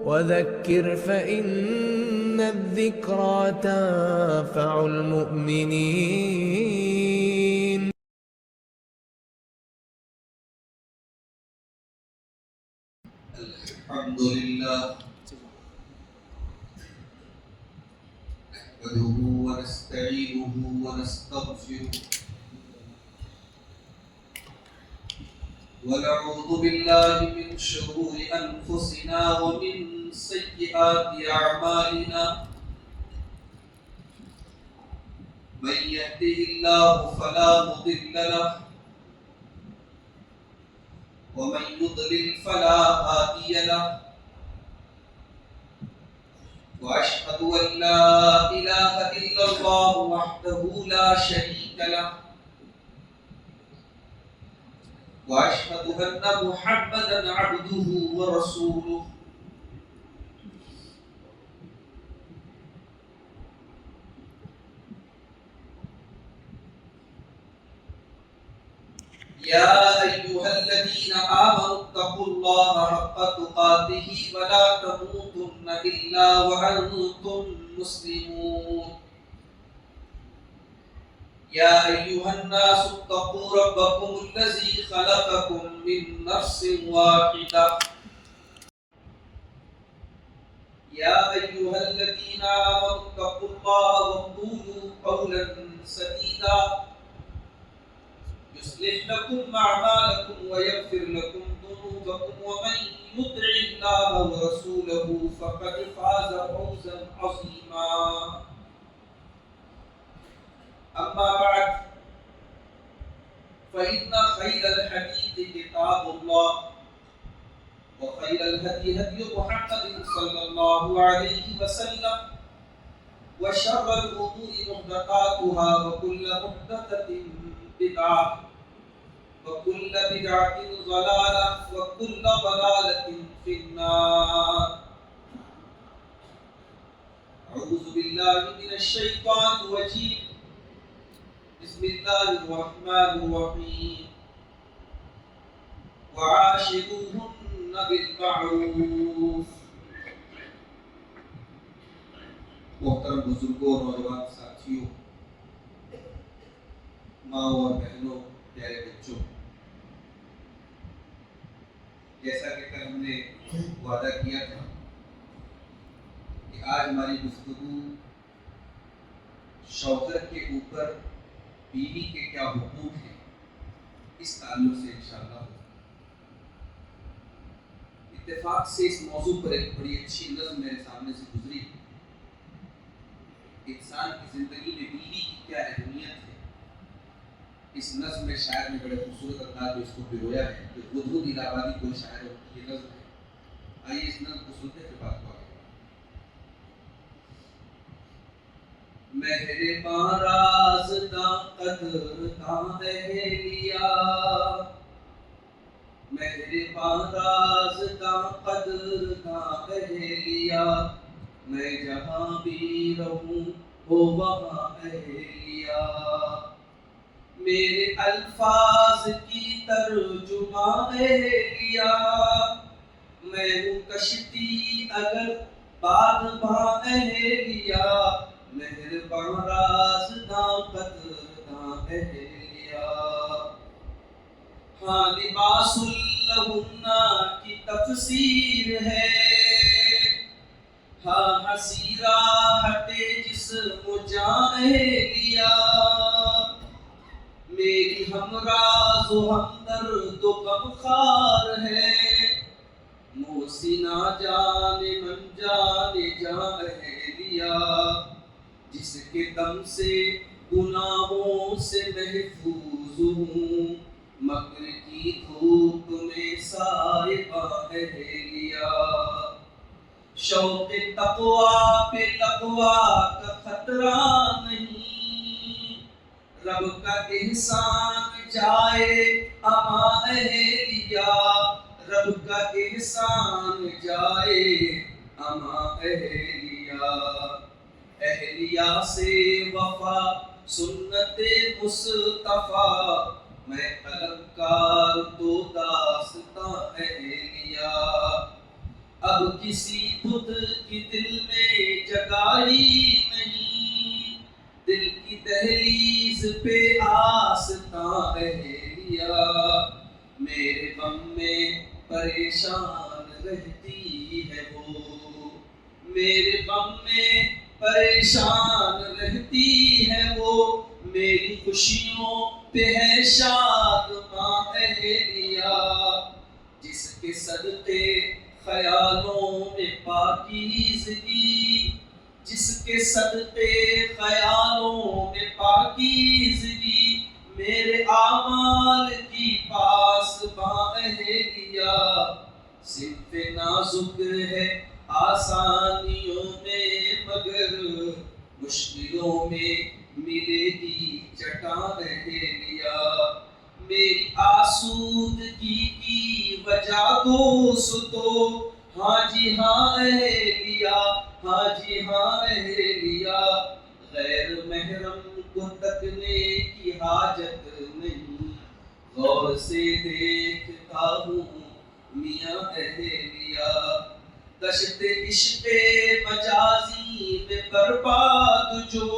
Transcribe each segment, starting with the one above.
وذكر فإن الذكرى تنفع المؤمنين. الحمد لله نحمده ونستعينه ونستغفره ونعوذ بالله من شرور أنفسنا ومن سيئات أعمالنا. من يهده الله فلا مضل له ومن يضلل فلا هادي له. وأشهد أن لا إله إلا الله وحده لا شريك له. وأشهد أن محمدا عبده ورسوله. يا أيها الذين آمنوا اتقوا الله حق تقاته ولا تموتن إلا وأنتم مسلمون. يا أيها الناس اتقوا ربكم الذي خلقكم من نفس واحدة. يا أيها الذين آمنوا اتقوا الله وقولوا قولا سديدا يصلح لكم أعمالكم ويغفر لكم ذنوبكم ومن يطع الله ورسوله فقد فاز فوزا عظيما. أما بعد فإن خير الحديث كتاب الله وخير الهدي هدي محمد صلى الله عليه وسلم وشر الأمور محدثاتها وكل محدثة بدعة وكل بدعة ضلالة وكل ضلالة في النار. أعوذ بالله من الشيطان الرجيم. بسم الله الرحمن الرحيم. وعاشروهن بالمعروف. محترم بزرگوں، نوجوان ساتھیوں، ماں اور بہنوں، پیارے بچوں، جیسا کہ کل ہم نے وعدہ کیا تھا کہ آج ہماری گفتگو شوہر کے اوپر بیوی کے کیا حقوق ہیں اس تعلق سے انشاءاللہ ہوگا۔ اتفاق سے اس موضوع پر ایک بڑی اچھی نظم میرے سامنے سے گزری۔ انسان کی زندگی میں بیوی کی کیا اہمیت ہے، اس نظم میں شاعر نے بڑے خوبصورت انداز میں اس کو پرویا ہے۔ جو بدھود الہاوادی کوئی شاعر ہو، یہ نظم ہے۔ آئیے اس نظم کو سنتے پھر بات کو آگے۔ مہرباں رازداں قدرداں اہلیہ، مہرباں رازداں قدرداں اہلیہ، میں جہاں بھی رہوں ہو وہاں اہلیہ، میرے الفاظ کی ترجمہ اہلیہ، میں ہوں کشتی اگر بادباں اہلیہ، مہرباں رازداں قدرداں اہلیہ۔ ہاں لباس لہن کی تفسیر ہے، ہاں حسیرہ ہٹے جسم و جاں اہلیہ، میری ہمراز و ہمدرد و غمخوار ہے، محسنہ جان من جان جاں اہلیہ، جس کے دم سے گناہوں سے محفوظ ہوں، مکر کی دھوپ میں سائبہ اہلیہ، شوق تقویٰ پہ تقویٰ کا خطرہ نہیں، رب کا احسان جائے اما اہلیہ، رب کا احسان جائے اما اہلیہ، اہلیہ سے وفا سنت مصطفیٰ، میں قلمکار تو داستاں اہلیہ، اب کسی بت کی دل میں جگائی نہیں، دل کی دہلیز پہ آستاں اہلیہ میرے غم میں پریشان رہتی ہے وہ، میرے غم میں پریشان رہتی ہے وہ، میری خوشیوں پہ ہے شادماں اہلیہ جس کے صدقے خیالوں میں پاکیزگی، جس کے صدقے خیالوں میں پاکیزگی میرے اعمال کی پاسباں اہلیہ صنف نازک ہے آسانیوں میں مگر مشکلوں میں ملے گی چٹان اہلیہ میری آسودگی کی وجہ دوستو ہاں جی ہاں اہلیہ، ہاں جی ہاں اہلیہ غیر محرم کو تکنے کی حاجت نہیں، غور سے دیکھتا ہوں میاں اہلیہ دشت عشق مجازی میں برباد جو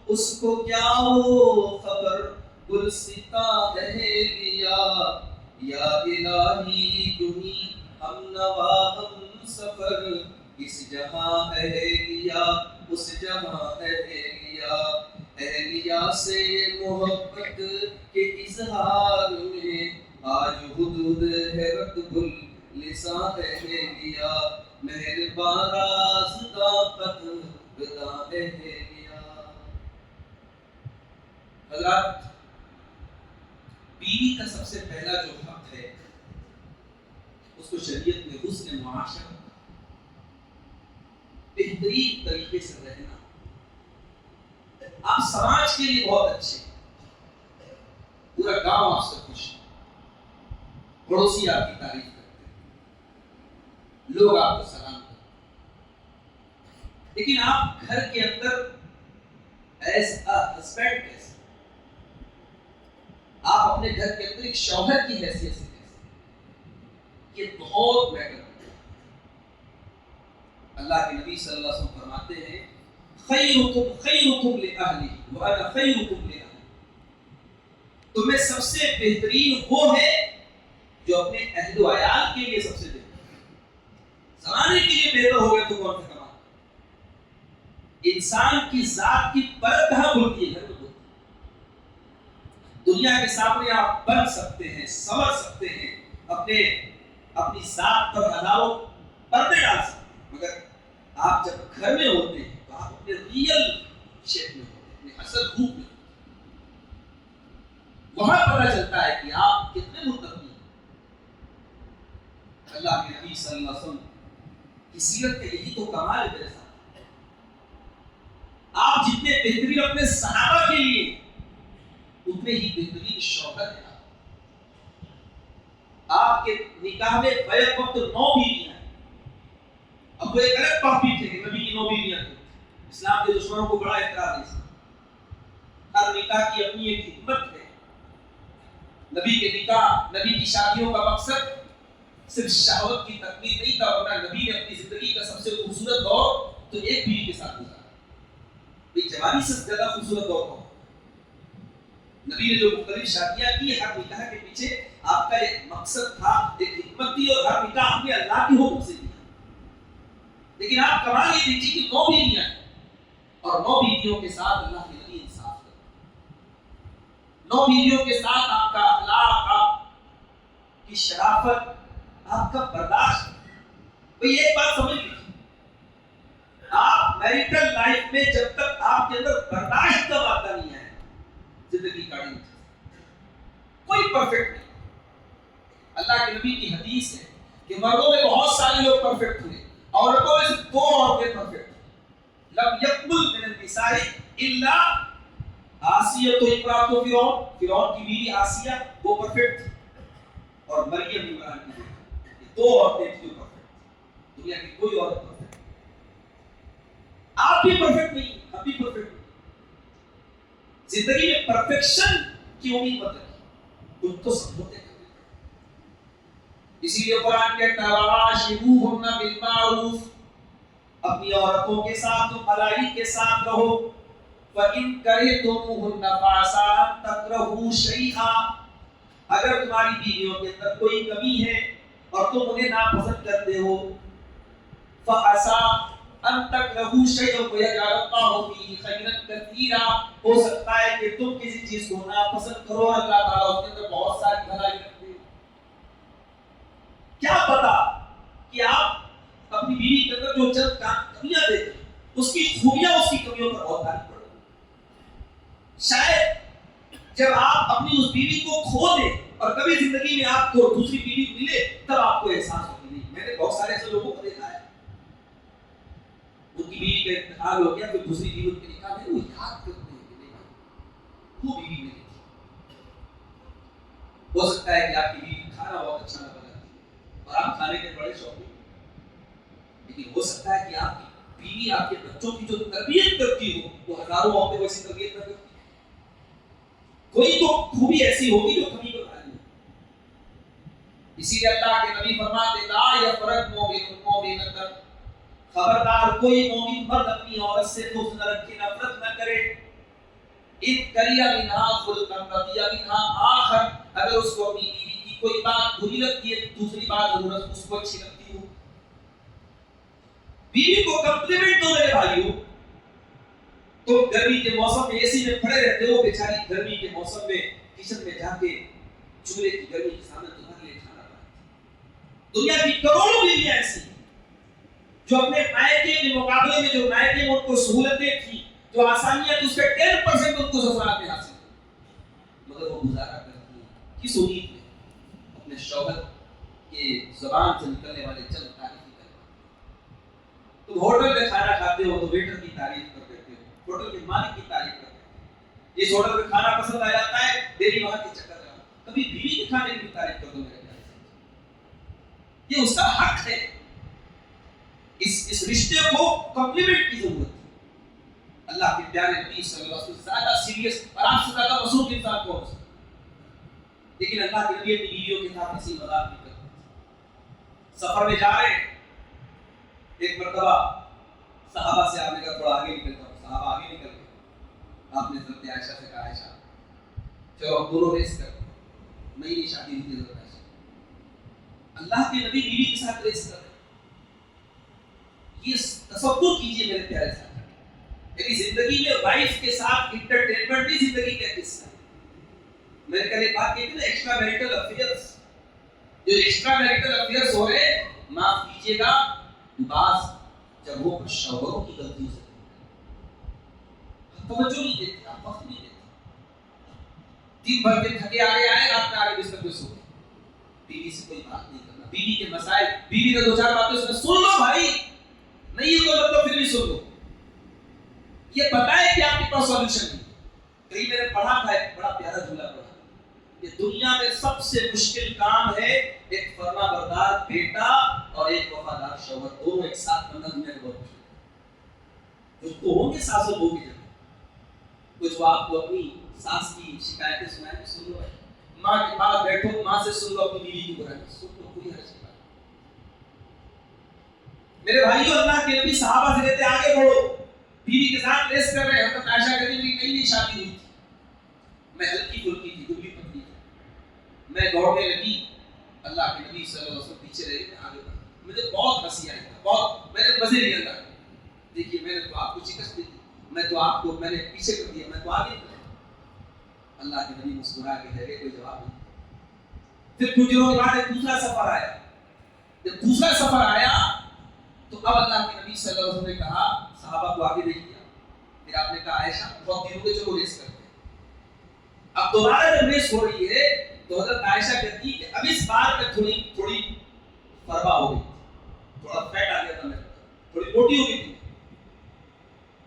اس کو کیا ہو خبر گلستاں اہلیہ یا الہی یونہی ہم نوا ہم سفر اس جہاں اہلیہ اس جہاں اہلیہ اہلیہ سے محبت کے اظہار میں آج حدود ہے رتب اللسان اہلیہ مہربان رازداں قدرداں اہلیہ حضرات بیوی کا سب سے پہلا جو حق ہے اس کو شریعت میں حسن معاشرہ بہترین طریقے سے رہنا، آپ سماج کے لیے بہت اچھے، پورا گاؤں آپ سے خوش ہے، پڑوسی آپ کی تعریف کرتے ہیں، لوگ آپ کو سلام کرتے ہیں، لیکن آپ گھر کے اندر ایز اے ہسبینڈ کیسے، آپ اپنے گھر کے اندر ایک شوہر کی حیثیت سے کیسے، یہ بہت میٹر کرتا ہے۔ اللہ کے نبی صلی اللہ علیہ وسلم فرماتے ہیں خیرکم خیرکم لأہلی وانا خیرکم لأہلی، تمہیں سب سے بہترین وہ ہے جو اپنے اہل و عیال کے لیے سب سے بہتر ہے، زمانے کے لیے بہتر ہو گئے تو کون سا کمال، انسان کی ذات کی پرت کہاں کھلتی ہے، گھر میں کھلتی ہے، دنیا کے سامنے آپ بن سکتے ہیں، سنور سکتے ہیں، اپنی ذات پر ہزاروں پردے ڈال سکتے ہیں، مگر آپ جب گھر میں ہوتے ہیں تو آپ اپنے ریئل شیپ میں ہوتے ہیں، اپنے اصل روپ میں ہوتے ہیں، وہاں پتہ چلتا ہے کہ آپ کتنے متقی ہیں۔ اللہ کے نبی صلی اللہ علیہ وسلم کی سیرت کا یہی تو کمال ہے میرے ساتھ، آپ جتنے بہترین اپنے صحابہ کے لیے اتنے ہی بہترین شوہر ہیں، آپ کے نکاح میں بیک وقت 9 بیویاں ہیں، اب وہ ایک الگ ٹاپک ہے کہ نبی کی 9 بیویاں تھیں، اسلام کے دشمنوں کو بڑا اعتراض ہے اس کا، ہر نکاح کی اپنی ایک حکمت ہے، نبی کے نکاح نبی کی شادیوں کا مقصد صرف شہوت کی تکمیل نہیں تھا، ورنہ نبی نے اپنی زندگی کا سب سے خوبصورت دور تو ایک بیوی کے ساتھ گزارا، جوانی سے زیادہ خوبصورت دور تھا، نبی نے جو مختلف شادیاں کی ہر نکاح کے پیچھے آپ کا ایک مقصد تھا، ایک حکمت تھی، اور ہر نکاح اپنے اللہ کی حکم سے کیا، لیکن آپ کمال یہ دیکھیے کہ 9 بیویاں ہیں اور 9 بیویوں کے ساتھ اللہ کے نبی انصاف کرتے، 9 بیویوں کے ساتھ آپ کا اخلاق، آپ کی شرافت، آپ کا برداشت، بھئی ایک بات سمجھ لیجیے، آپ میریٹل لائف میں جب تک آپ کے اندر برداشت کا مادہ نہیں ہے زندگی کاٹی نہیں، کوئی پرفیکٹ نہیں، اللہ کے نبی کی حدیث ہے کہ مردوں میں بہت سارے لوگ پرفیکٹ ہوئے، عورتوں میں سے 2 عورتیں پرفیکٹ ہوئی، لم یقبل من النساء الا آسیہ تو امرأۃ فرعون کی بیوی آسیہ وہ پرفیکٹ تھی، اور مریم عمران کی بیوی، یہ 2 عورتیں تھیں جو پرفیکٹ تھیں، دنیا کی کوئی عورت پرفیکٹ نہیں، آپ بھی پرفیکٹ نہیں، ہم بھی پرفیکٹ نہیں، زندگی میں پرفیکشن کی امید مت رکھیے، کچھ تو سمجھوتے کرتے، اسی لیے قرآن کہتا ہے وعاشروہن بالمعروف، اپنی عورتوں کے ساتھ تم بھلائی کے ساتھ رہو. فَإِن كَرِهْتُمُوهُنَّ فَعَسَىٰ أَن تَكْرَهُوا شَيْئًا، اگر تمہاری بیویوں کے اندر کوئی کمی ہے اور تم انہیں ناپسند کرتے ہو، فَعَسَىٰ أَن تَكْرَهُوا شَيْئًا وَيَجْعَلَ اللَّهُ فِيهِ خَيْرًا كَثِيرًا، ہو سکتا ہے کہ تم کسی چیز کو ناپسند کرو اور اللہ تعالیٰ اس کے اندر بہت ساری بھلائی رکھتے ہو. کیا پتا کہ آپ اپنی بیوی کے اندر جو چند کمیاں دیکھیں اس کی خوبیاں اس کی کمیوں پر بہت تعریف کرو. شاید جب آپ اپنی اس بیوی کو کھو دیں اور کبھی زندگی میں آپ کو دوسری بیوی ملے تب آپ کو احساس ہوگی. نہیں، میں نے بہت سارے ایسے لوگوں کو دیکھا ہے، ان کی بیوی کا انتقال ہو گیا، پھر دوسری بیوی ان کے نکاح میں وہ یاد کرتے ہیں کہ نہیں وہ بیوی میری تھی. ہو سکتا ہے کہ آپ کی بیوی کھانا بہت اچھا نہ بناتی اور آپ کھانے کے بڑے شوقین، لیکن ہو سکتا ہے کہ آپ کی بیوی آپ کے بچوں کی جو تربیت کرتی ہو وہ ہزاروں عورتیں ویسی تربیت نہ کرتی. کوئی تو خوبی ایسی ہوگی جو کمی کو بھاری ہے. اسی لیے اللہ کے نبی فرماتے لا یفرق مومن مومنۃ، خبردار کوئی مومن مرد اپنی عورت سے بغض نہ رکھے، نفرت نہ کرے. ان کریا منہا خلقا رضی منہا آخر، اگر اس کو اپنی بیوی کی کوئی بات بری لگتی ہے دوسری بات ضرورت اس کو اچھی لگتی ہو. بیوی کو کمپلیمنٹ دو میرے بھائیو. تو گرمی کے موسم میں اے سی میں پڑے رہتے ہو، بیچاری گرمی کے موسم میں کچن میں جا کے چولہے کی گرمی کے سامنے تمہارے لیے کھانا بناتی. دنیا کی کروڑوں بیویاں ایسی جو اپنے مائکے کے مقابلے میں جو مائکے میں ان کو سہولتیں تھیں، جو آسانیاں تھیں، اس کے 10% ان کو سسرال میں حاصل ہوئی، مگر وہ گزارا کرتی ہیں کس امید میں؟ اپنے شوہر کے زبان سے نکلنے والے چند تعریفی کلمات. تم ہوٹل میں کھانا کھاتے ہو تو ویٹر کی تعریف کر دیتے ہو، ہوٹل کے مالک کی تعریف کر دیتے ہو. اس ہوٹل میں کھانا پسند آ جاتا ہے، ڈیلی وہاں کے چکر لگاؤ. کبھی بیوی کے کھانے کی تعریف کر دو میرے پیارے. یہ اس کا حق ہے. اس رشتے کو کمپلیمنٹ کی ضرورت ہے. اللہ کے پیارے نبی صلی اللہ علیہ وسلم زیادہ سیریس اور آپ سے زیادہ مصروف انسان کو ہو سکتا، لیکن اللہ کے نبی اپنی بیویوں کے ساتھ ایسی مذاق نہیں کرتے. سفر میں جا رہے ہیں، ایک مرتبہ صحابہ سے آپ نے کہا تھوڑا آگے نکلتا ہوں. صحابہ آگے نکل گئے. آپ نے حضرت عائشہ سے کہا عائشہ چلو ہم دونوں ریس کرتے ہیں. نئی شادی ہوئی تھی حضرت عائشہ. اللہ کے نبی بیوی کے ساتھ ریس کر رہے ہیں. یہ تصور کیجئے میرے پیارے ساتھ، میری زندگی میں وائف کے ساتھ انٹرٹینمنٹ بھی زندگی کا حصہ ہے. میں نے کل ایک بات کہی تھی نا، ایکسٹرا میریٹل افیئرس، جو ایکسٹرا میریٹل افیئرس ہو رہے، معاف کیجیے گا، بعض جگہوں پر شوہروں کی غلطی سے توجہ نہیں دیتے، آپ وقت نہیں دیتے. دن بھر کے تھکے آئے رات میں آگے بستر پہ سو گئے. بیوی سے کوئی بات نہیں کرنا، بیوی کے مسائل، بیوی نے دو چار باتیں اس میں سن لو بھائی، نہیں تو مطلب پھر بھی سن لو. یہ پتہ ہے کہ آپ کے پاس سولوشن نہیں. کہیں میں نے پڑھا تھا ایک بڑا پیارا جملہ پڑھا کہ دنیا میں سب سے مشکل کام ہے ایک فرما بردار بیٹا اور ایک وفادار شوہر دونوں ایک ساتھ بننا دنیا میں بہت مشکل ہے. کچھ تو ہوں گے ساس اور بہو کی جگہ، کچھ وہ آپ کو اپنی ساس کی شکایتیں سنائیں گے، سن لو. ماں کے پاس بیٹھو، ماں سے سن لو اپنی بیوی کی برائی، سن لو، کوئی حرج نہیں. میرے بھائیو، اللہ کے نبی صحابہ سے کہتے آگے بڑھو، بیوی کے ساتھ ریس کر رہے ہیں. حضرت عائشہ کہتی میری نئی نئی شادی ہوئی تھی، میں ہلکی پھلکی تھی، دبلی پتلی تھی، میں دوڑنے لگی. اللہ کے نبی صلی اللہ علیہ وسلم پیچھے رہے، میں آگے بڑھا. مجھے بہت ہنسی آئی، بہت میں نے مزے لیا. اللہ دیکھیے میں نے تو آپ کو شکست دی تھی، میں تو آپ کو میں نے پیچھے کر دیا، میں تو آگے بڑھا. اللہ کے نبی مسکرا کے رہ گئے، کوئی جواب نہیں. پھر کچھ دنوں کے بعد ایک دوسرا سفر آیا. جب دوسرا سفر آیا تو اب اللہ کے نبی صلی اللہ علیہ وسلم نے کہا صحابہ کو آگے بھیج دیا. پھر آپ نے کہا عائشہ بہت دن ہو گئے، چلو ریس کرتے ہیں. اب دوبارہ جب ریس ہو رہی ہے تو حضرت عائشہ کہتی کہ اب اس بار میں تھوڑی فربا ہو گئی، تھوڑا فیٹ آ گیا تھا، میں تھوڑی موٹی ہو گئی تھی.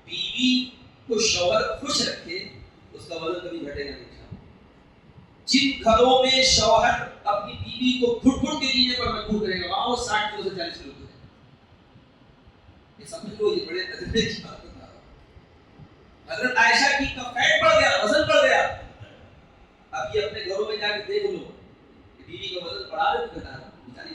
بیوی کو شوہر خوش رکھے اس کا وزن کبھی گھٹے گا نہیں. جن گھروں میں شوہر اپنی بیوی کو گھٹ گھٹ کے جینے پر مجبور کرے گا وہاں وہ 60 کلو سے 40 کلو ہے. یہ سمجھ لو، یہ بڑے تجربے کی بات بتا رہا ہوں. حضرت عائشہ کی کا فیٹ بڑھ گیا، وزن بڑھ گیا. اب یہ اپنے گھروں میں جا کے دیکھ لو کہ بیوی کا وزن بڑھا رہے تو گھٹا رہے، بیچاری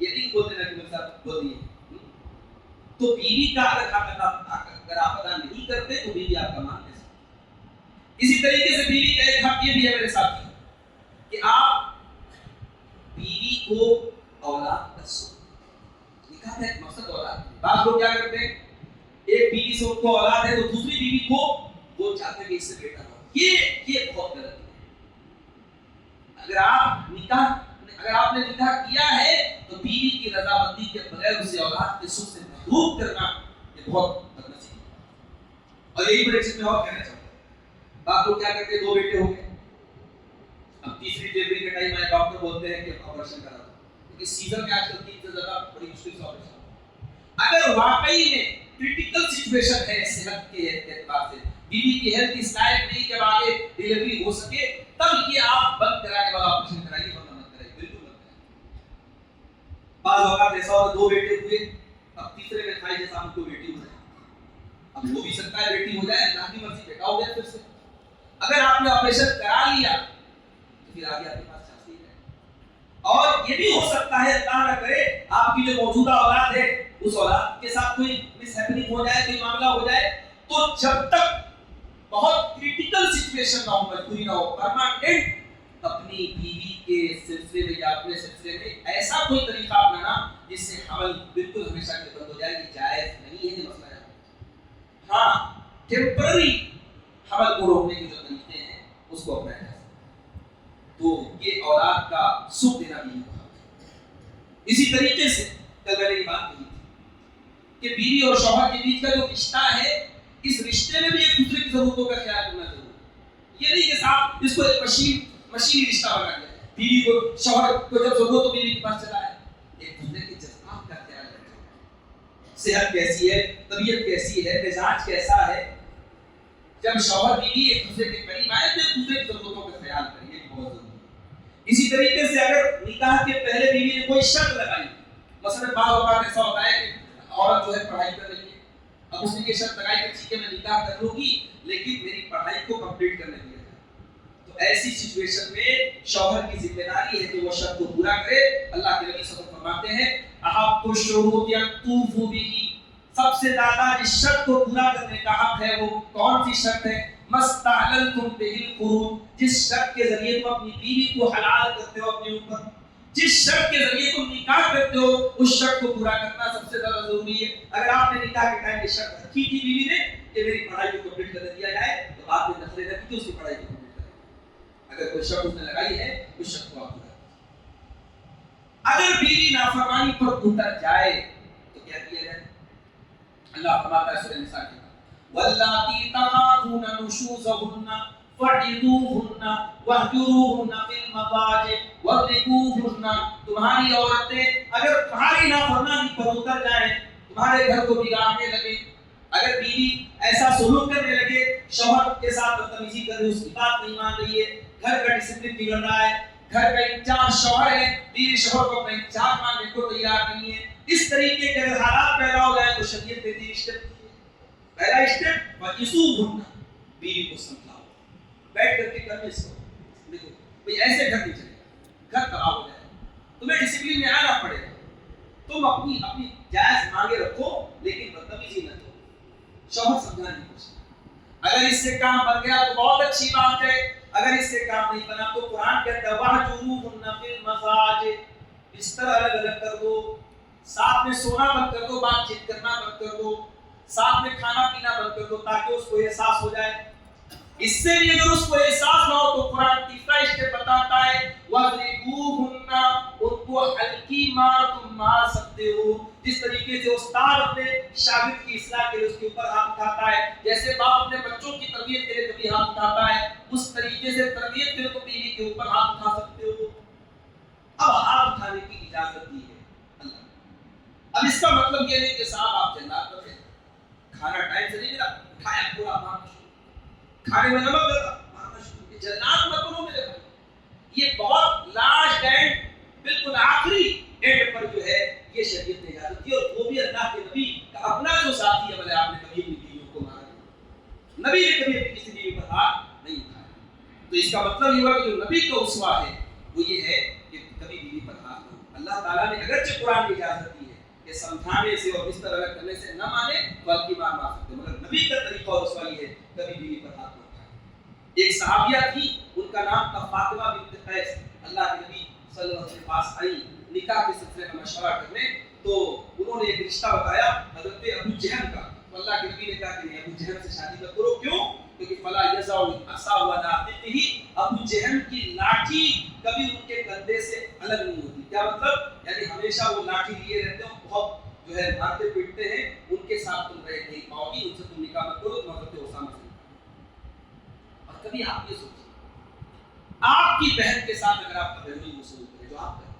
یہ نہیں بولتے نا کہ میرے ساتھ بول دیے. تو بیوی کا اگر آپ ادا نہیں کرتے تو بیوی آپ کا مان نہیں سکتی. اسی طریقے سے بیوی کا ایک حق یہ بھی ہے میرے ساتھ کہ آپ بیوی کو اولاد کا سکھ. نکاح کا ایک مقصد اولاد ہے. بعض لوگ کیا کرتے ہیں ایک بیوی سے ان کو اولاد ہے تو دوسری بیوی کو وہ چاہتے ہیں کہ اس سے بیٹا ہو. یہ بہت غلط ہے. اگر آپ نے نکاح کیا ہے تو بیوی کی رضامندی کے بغیر اسے اولاد کے سکھ سے محروم کرنا یہ بہت بدنصیبی ہے. اور یہی بڑے چیز میں اور کہنا چاہتا ہوں. آپ لوگ کیا کرتے ہیں 2 بیٹے ہو گئے, اب تیسری ڈلیوری کے ٹائم آئے ڈاکٹر بولتے ہیں کہ آپریشن کرا دو کیونکہ سیزن میں آج کل 3 سے زیادہ بڑی مشکل سے آپریشن. اگر واقعی میں کریٹیکل سچویشن ہے صحت کے اعتبار سے, بیوی کی ہیلتھ اس لائق نہیں کہ آگے ڈلیوری ہو سکے, تب یہ آپ بند کرانے والا آپریشن کرائیے, ورنہ مت کرائیے, بالکل مت کرائیے. بعض اوقات ایسا ہوا 2 بیٹے ہوئے, اب تیسرے میں خواہش جیسا ہم کو بیٹی ہو جائے. اب ہو بھی سکتا ہے بیٹی ہو جائے, اللہ کی مرضی بیٹا ہو جائے. پھر سے اگر آپ نے آپریشن کرا لیا تو پھر آگے آپ کے پاس چانس نہیں ہے. اور یہ بھی ہو سکتا ہے اللہ نہ کرے آپ کی جو موجودہ اولاد ہے اس اولاد کے ساتھ کوئی مس ہیپننگ ہو جائے, کوئی معاملہ ہو جائے, تو جب تک بہت کریٹیکل سچویشن نہ ہو, مجبوری نہ ہو, پرماننٹ اپنی بیوی کے سلسلے میں یا اپنے سلسلے میں ایسا کوئی طریقہ اپنانا جس سے حمل بالکل ہمیشہ کے بند ہو جائے کہ جائز نہیں ہے, یہ مسئلہ ہے. ہاں ٹیمپرری حمل کو روکنے کے جو طریقے ہیں اس کو اپنایا جا سکتا ہے. تو یہ اولاد کا سکھ دینا بھی ہے. اسی طریقے سے کل میں نے یہ بات کہی تھی کہ بیوی اور شوہر کے بیچ کا جو رشتہ ہے, اس رشتے میں بھی ایک دوسرے کی ضرورتوں کا خیال کرنا ضروری ہے. یہ نہیں کہ صاحب اس کو ایک مشینی رشتہ بنا دیا, بیوی کو شوہر کو جب ضرورت تو بیوی کے پاس چلا ہے. ایک دوسرے کے جذبات کا خیال رکھیں, صحت کیسی ہے, طبیعت کیسی ہے, مزاج کیسا ہے. جب شوہر بیوی ایک دوسرے کے قریب آئے تو ایک دوسرے کی ضرورتوں کا خیال کریں, یہ بہت ضروری ہے. اسی طریقے سے اگر نکاح کے پہلے بیوی نے کوئی شرط لگائی, مثلا بعض اوقات ایسا ہوتا ہے کہ عورت جو ہے پڑھائی کر رہی ہے, اب اس نے یہ شرط لگائی کہ ٹھیک ہے میں نکاح کر لوں گی لیکن میری پڑھائی کو کمپلیٹ کرنے دیا جائے. تو ایسی سچویشن میں شوہر کی ذمہ داری ہے کہ وہ شرط کو پورا کرے. اللہ کے نبی صلی اللہ علیہ وسلم فرماتے ہیں احق الشروط یطوف به, سب سے زیادہ جس شرط کو پورا کرنے کا حق ہے وہ کون سی شرط ہے؟ مستحللتم به القرون, جس شرط کے ذریعے تم اپنی بیوی کو حلال کرتے ہو اپنے اوپر, جس شرط کے ذریعے تم نکاح کرتے ہو اس شرط کو پورا کرنا سب سے زیادہ ضروری ہے. اگر آپ نے نکاح کے ٹائم یہ شرط رکھی تھی بیوی نے کہ میری پڑھائی کو کمپلیٹ کر دیا جائے, تو آپ نے نخرے رکھی تھی اس کی پڑھائی کو کمپلیٹ کریں. اگر کوئی شرط اس نے لگائی ہے اس شرط کو آپ پورا کریں. اگر بیوی نافرمانی پر اتر جائے تو کیا کیا جائے؟ اللہ فرماتا ہے سورہ نساء کے واللاتی تخافون نشوزهن فَعِدُوهُنَّ وَاهْجُرُوهُنَّ فِي الْمَضَاجِعِ وَاضْرِبُوهُنَّ. تمہاری عورتیں اگر تمہاری نافرمانی پر اتر جائیں, تمہارے گھر کو بگاڑنے لگے, اگر بیوی ایسا سلوک کرنے لگے, شوہر کے ساتھ بدتمیزی کر رہی ہے, اس کی بات نہیں مان رہی ہے, گھر کا ڈسپلن بگڑ رہا ہے, گھر کا انچارج شوہر ہے, بیوی شوہر کو اپنا انچارج ماننے کو تیار نہیں ہے, اس طریقے کے اگر حالات پیدا ہو جائیں تو شریعت نے 3 اسٹیپ. پہلا اسٹیپ وَإِسُوهُنَّ, بیوی کو سمجھاؤ, بیٹھ کر کے کرنے سے دیکھو بھئی ایسے گھر نہیں چلے گا, گھر تباہ ہو جائے گا, تمہیں ڈسپلن میں آنا پڑے گا. تم اپنی جائز مانگے رکھو لیکن بدتمیزی نہ کرو. شوہر سمجھانے کی کوشش. اگر اس سے کام بن گیا تو بہت اچھی بات ہے, اگر اس سے کام نہیں بنا تو قرآن کہتا ہے وَاهْجُرُوهُنَّ فِي الْمَضَاجِعِ, بستر الگ الگ کر دو, ساتھ میں سونا بند کر دو, بات چیت کرنا بند کر دو, ساتھ میں کھانا پینا بند کر دو تاکہ اس کو احساس ہو جائے. اس سے بھی اگر اس کو احساس نہ ہو تو قرآن تیسرا اسٹیپ بتاتا ہے وَاضْرِبُوهُنَّ, ان کو ہلکی مار تم مار سکتے ہو. جس طریقے سے استاد اپنے شاگرد کی اصلاح کے لیے اس کے اوپر ہاتھ اٹھاتا ہے, جیسے باپ اپنے بچوں کی تربیت کے لیے کبھی ہاتھ اٹھاتا ہے, اس طریقے سے تربیت کے لیے تم بیوی کے اوپر ہاتھ اٹھا سکتے ہو. اب ہاتھ اٹھانے کی اجازت دی ہے اللہ. اب اس کا مطلب یہ نہیں کہ صاحب آپ جنات پر ہیں, کھانا ٹائم سے نہیں ملا, کھایا پورا مارنا شروع, کھانے میں نمک ڈالا مارنا شروع, کہ جنات مت بنو میرے بھائی. یہ بہت لاسٹ اینڈ, بالکل آخری اینڈ پر جو ہے یہ شریعت نے اجازت دی, اور وہ بھی اللہ کے نبی کا اپنا جو ساتھی ہے. بھلے آپ نے کبھی اپنی بیویوں کو مارا نہیں, نبی نے کبھی اپنی کسی بیوی پر ہاتھ نہیں اٹھایا. تو اس کا مطلب یہ ہوا کہ جو نبی کا اسوہ ہے وہ یہ ہے کہ کبھی بیوی پر ہاتھ نہ. اللہ تعالیٰ تعالیٰ نے اگرچہ قرآن میں اجازت دی ہے کہ سمجھانے سے اور بستر الگ کرنے سے نہ مانے بلکہ مار سکتے، مگر نبی کا طریقہ اور رسوائی ہے کبھی بیوی پر ہاتھ نہ اٹھائے۔ ایک صحابیہ تھی، ان کا نام تھا فاطمہ بنت قیس، اللہ کے نبی صلی اللہ علیہ وسلم کے پاس آئی نکاح کے سلسلے میں مشورہ کرنے، تو انہوں نے ایک رشتہ بتایا حضرت ابو جہل کا، تو اللہ کے نبی نے کہا کہ نہیں ابو جہل سے شادی مت کرو، کیوں؟ کیونکہ فلا یزع عصا ولا عاتقہ، ابو جہل کی لاٹھی کبھی ان کے کندھے سے الگ نہیں ہوتی۔ کیا مطلب؟ یعنی ہمیشہ وہ لاٹھی لیے رہتے ہیں، بہت جو ہے مارتے پیٹتے ہیں، ان کے ساتھ تم رہ نہیں پاؤ گی، ان سے تم نکاح مت کرو۔ تو حضرت اسامہ سے، اور کبھی آپ یہ سوچیں آپ کی بہن کے ساتھ اگر آپ کا بہنوئی وصول کرے جو آپ کریں،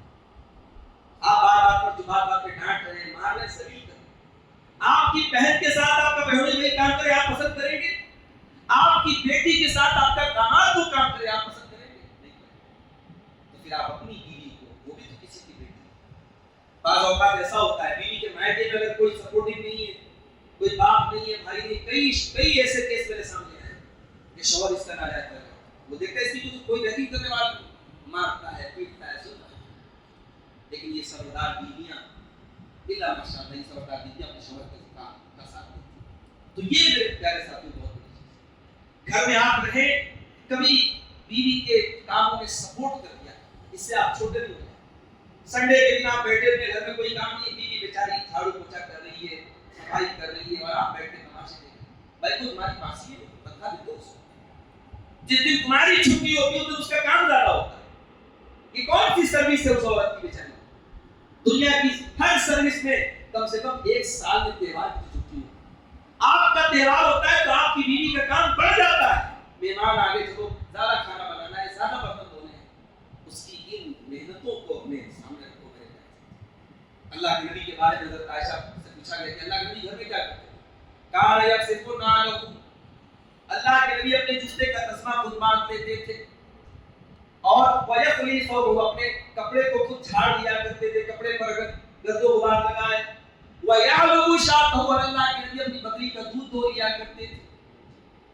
آپ بات پر جو بات پہ ڈانٹ رہے ہیں، مار رہے ہیں، سلیل کر رہے ہیں، آپ کی بہن کے ساتھ آپ کا بہنوئی وہی کام کرے آپ پسند کریں گے؟ آپ کی بیٹی کے ساتھ آپ کا داماد وہ کام کرے آپ پسند کریں گے؟ نہیں کریں گے۔ تو پھر آپ اپنی بیوی کو، وہ بھی تو کسی کی بیٹی ہے، بعض اوقات ایسا ہوتا ہے بیوی کے مائکے میں اگر کوئی سپورٹنگ نہیں ہے، کوئی باپ نہیں ہے، بھائی نہیں، کئی ایسے کیس میرے سامنے آئے کہ شوہر اس کا ناجائز کر رہا ہے، وہ دیکھتا ہے اس کی کوئی یقین کرنے والا نہیں، مارتا ہے، پیٹتا ہے، سنتا ہے، لیکن یہ سردار بیویاں الا ماشاءاللہ، یہ سردار بیویاں اپنے شوہر کے کا ساتھ دیتی ہیں۔ تو یہ میرے پیارے ساتھیوں بہت بڑی چیز ہے، گھر میں آپ رہیں، کبھی بیوی کے کاموں میں سپورٹ کر دیا، اس سے آپ چھوٹے نہیں ہوتے۔ سنڈے کے دن آپ بیٹھے ہوئے، گھر میں کوئی کام نہیں، بیوی بیچاری جھاڑو پوچھا کر رہی ہے، صفائی کر رہی ہے، اور آپ بیٹھ کے تماشے دیکھ رہے ہیں، بھائی کو تمہاری پاس ہی ہے، بدلا بھی دو اس کو۔ جس دن تمہاری چھٹی ہوتی ہے اس دن اس کا کام زیادہ ہوتا ہے۔ یہ کون سی سروس ہے اس عورت کی بیچاری؟ دنیا کی ہر سروس میں کم سے کم ایک سال میں تہوار کی چھٹی ہوتی ہے، آپ کا تہوار ہوتا ہے تو آپ کی بیوی کا کام بڑھ جاتا ہے، مہمان آگے چلو زیادہ کھانا بنانا ہے، زیادہ برتن دھونے ہیں، اس کی ان محنتوں کو اپنے سامنے رکھو میرے پیارے۔ اللہ کے نبی کے بارے میں حضرت عائشہ سے پوچھا گیا کہ اللہ کے نبی گھر میں کیا کرتے ہیں؟ کان یکسفون علیکم، اللہ کے نبی اپنے جوتے کا تسمہ خود باندھ لیتے تھے، اور ویخلی ثوبہ، اپنے کپڑے کو خود جھاڑ لیا کرتے تھے، کپڑے پر اگر گرد و غبار لگائے، ویعلو شاطہ، اور اللہ کے نبی اپنی بکری کا دودھ دھو لیا کرتے تھے۔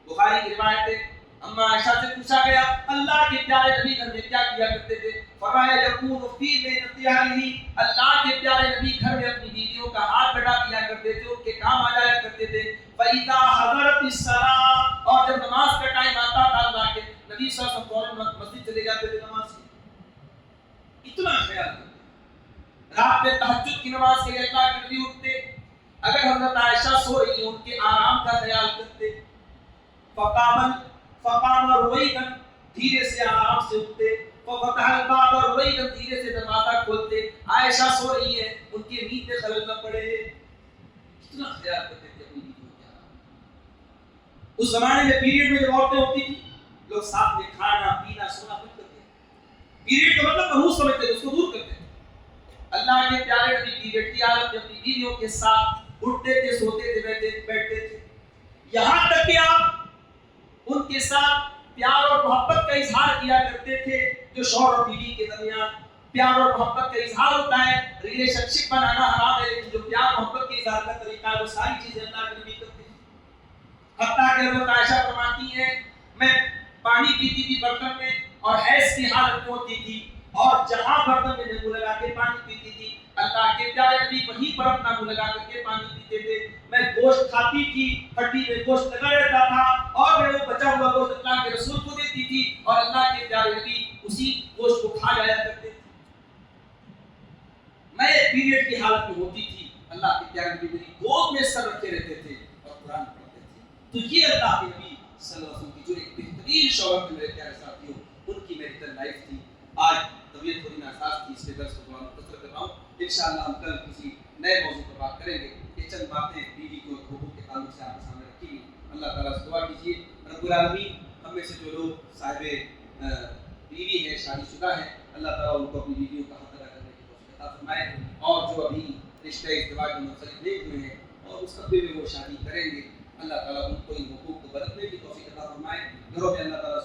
بخاری کی روایت ہے، اما عائشہ سے پوچھا گیا اللہ کے پیارے نبی گھر میں کیا کیا کرتے تھے؟ فرمایا یکون فی بینتیاہی، اللہ کے پیارے نبی گھر میں اپنی بیویوں کا ہاتھ بٹا دیا کرتے تھے، ان کے کام آ جایا کرتے تھے۔ فَإِذَا حَضَرَتِ الصَّلَاةُ، اور جب نماز کا ٹائم آتا تھا اللہ کے نبی صلی اللہ علیہ وسلم فوراً مسجد چلے جاتے تھے نماز کی۔ اتنا خیال کرتے، رات میں تہجد کی نماز کے لیے اللہ کے نبی اٹھتے، اگر حضرت عائشہ سو رہی ہیں ان کے آرام کا خیال کرتے، فقام رویداً، دھیرے سے آرام سے اٹھتے، ففتح الباب، رویداً، دھیرے سے دروازہ کھولتے، عائشہ سو رہی ہے ان کی نیند میں خلل نہ پڑے، اتنا خیال کرتے تھے اپنی بیویوں کا۔ اس زمانے میں پیریڈ میں جب عورتیں ہوتی تھی لوگ ساتھ میں کھانا پینا سونا بند کرتے تھے، پیریڈ کا مطلب محروس سمجھتے تھے، اس کو دور کرتے تھے۔ اللہ کے پیارے نبی پیریڈ کی حالت میں اپنی بیویوں کے ساتھ اٹھتے تھے، سوتے تھے، بیٹھتے تھے، یہاں تک کہ آپ ان کے ساتھ پیار اور محبت کا اظہار کیا کرتے تھے۔ جو شوہر اور بیوی کے درمیان پیار اور محبت کا اظہار ہوتا ہے، ریلیشن شپ بنانا حرام ہے، لیکن جو پیار محبت کے اظہار کا طریقہ ہے وہ ساری چیزیں اللہ کے نبی کرتے ہیں۔ حتیٰ کہ حضرت عائشہ فرماتی ہیں میں پانی پیتی تھی برتن میں اور حیض کی حالت میں ہوتی تھی، اور جہاں برتن میں نیمبو لگا کے پانی پیتی تھی اللہ کے پیارے نبی وہیں پر اپنا منہ لگا کر کے پانی پیتے تھے۔ میں گوشت کھاتی تھی، ہڈی میں گوشت لگا رہتا تھا، اور میں وہ بچا ہوا گوشت اللہ کے رسول کو دیتی تھی، اور اللہ کے پیارے نبی اسی گوشت کو کھا جایا کرتے تھے۔ میں پیریڈ کی حالت میں ہوتی تھی، اللہ کے پیارے نبی میری گود میں سر رکھے رہتے تھے اور قرآن پڑھتے تھے۔ تو یہ اللہ کے نبی صلی اللہ علیہ وسلم کی جو ایک بہترین شوہر تھے میرے پیارے ساتھیوں، ان کی میری لائف تھی۔ آج طبیعت تھوڑی ناساز تھی، اس لیے درس کو تھوڑا مختصر کر رہا ہوں، انشاءاللہ ہم کل کسی نئے موضوع پر بات کریں گے۔ یہ چند باتیں بیوی کو حقوق کے تعلق سے آپ کے سامنے رکھی ہوئی، اللہ تعالیٰ سے دعا کیجیے رب العالمین ہم میں سے جو لوگ صاحب بیوی ہیں، شادی شدہ ہیں، اللہ تعالیٰ ان کو اپنی بیویوں کا حق ادا کرنے کی توفیق عطا فرمائے، اور جو ابھی رشتہ ازدواج میں منسلک نہیں ہوئے ہیں اور مستقبل میں وہ شادی کریں گے، اللہ تعالیٰ ان کو ان حقوق کو برتنے کی توفیق عطا فرمائے، گھروں میں اللہ تعالیٰ